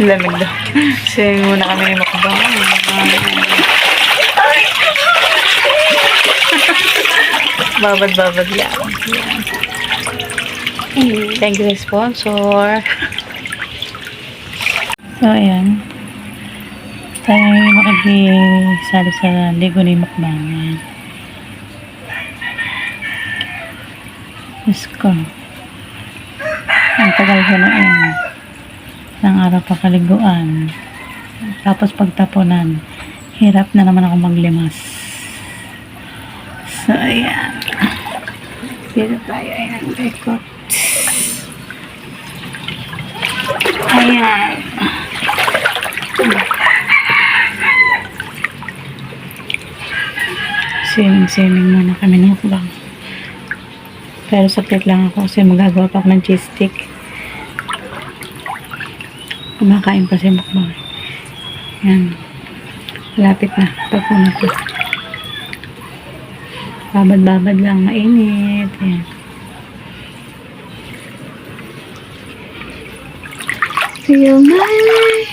Lamig daw. Sing muna kami ng mukbang. Babad-babad lang. Thank you, sponsor. So, ayan. Tayo makikisali sa ligo ni mukbang. Ayan. Diyos ko. Ang tagal ko na ayan. Ng araw papaliguan. Tapos pagtapunan, hirap na naman ako maglimas. So, ayan. Dito tayo. Ayan. Ikot. Ayan. Swimming muna kami ng mukbang. Pero sapit lang ako kasi magagawa pa ako ng cheese stick. Kumakain pa si mukbang. Yan. Lapit na. Tapunan ko. Babad-babad lang. Mainit. Yan. Feel my life.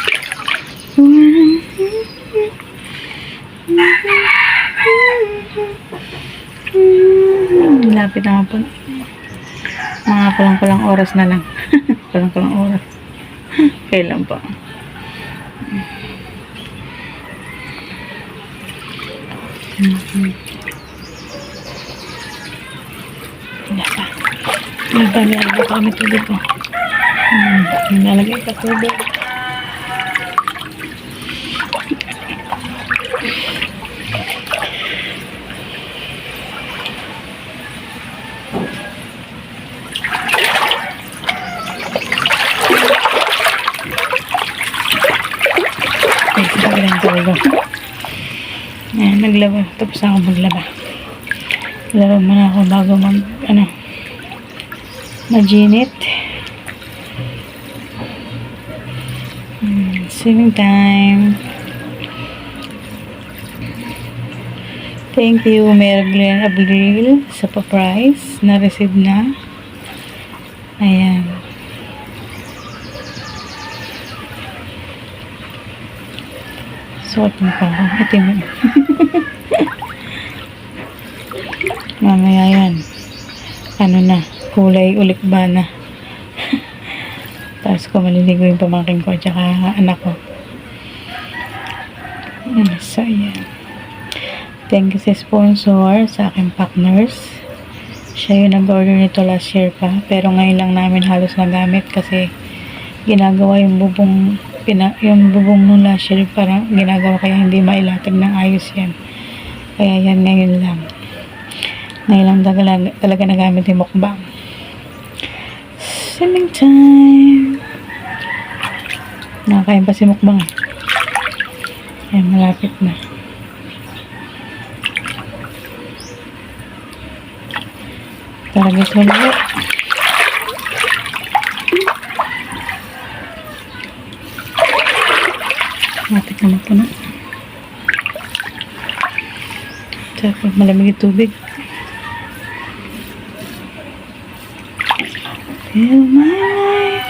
Lapit na po. Mga kulang-kulang oras na lang. Kulang-kulang oras. Kailan pa? Wala pa. Nagpanilag pa kami tubig ko. Nalagay pa tubig. Ayan, naglaba. Tapos ako maglaba. Laba muna ako bago mag-ginit. Swimming time. Thank you, Mary Glenn Abril sa pa-price. Na-receive na. Ayan. Suot mo pa ako. Ito mo. Mamaya yan. Ano na. Kulay ulik ba na. Tapos ko maliligo yung pamangkin ko at saka anak ko. So, yan. Thank you sa sponsor, sa aking partners. Siya yung nag-order nito last year pa. Pero ngayon lang namin halos nagamit kasi ginagawa yung bubong nung last year parang ginagawa kaya hindi mailatag ng ayos yan. Kaya yan ngayon lang. Ngayon lang talaga nagamit yung mukbang. Swimming time. Nakakain pa si mukbang. Ayan, malapit na. Talaga ito na. Malapit naman po na. Tapos malamig yung tubig. Feel my life.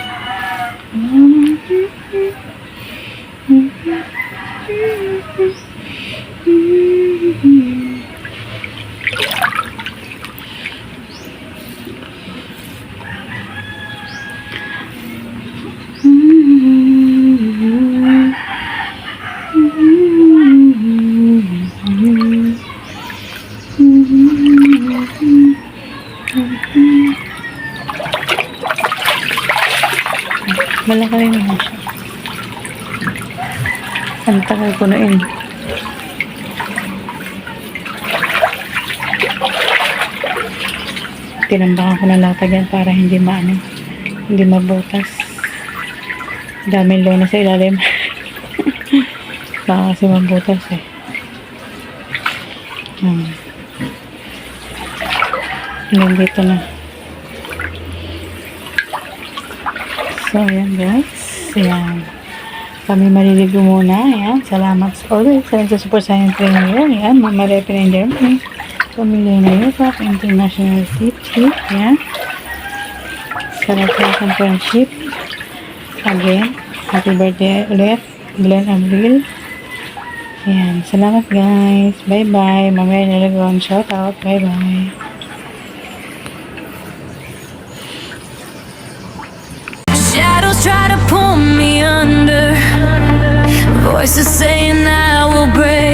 Malaki rin naman siya. Ang tagal ko na yun. Tinambakan ko na latag yan para hindi hindi mabutas. Daming lona sa ilalim. Baka kasi mabutas eh. Hanggang dito na. So, ayan guys. Ayan. Kami maliligo muna. Ayan. Salamat always sa nagsusupport sa aking trainer. Ayan. Mama Repi na Germany. Pamilya na Yupak. International City. Ayan. Sarap sa aking friendship. Again. Happy birthday ulit. Glenn Abril. Ayan. Salamat guys. Bye-bye. Mamaya nilagawan. Shout out. Bye-bye. Shadows try to pull me under. Voices saying I will break.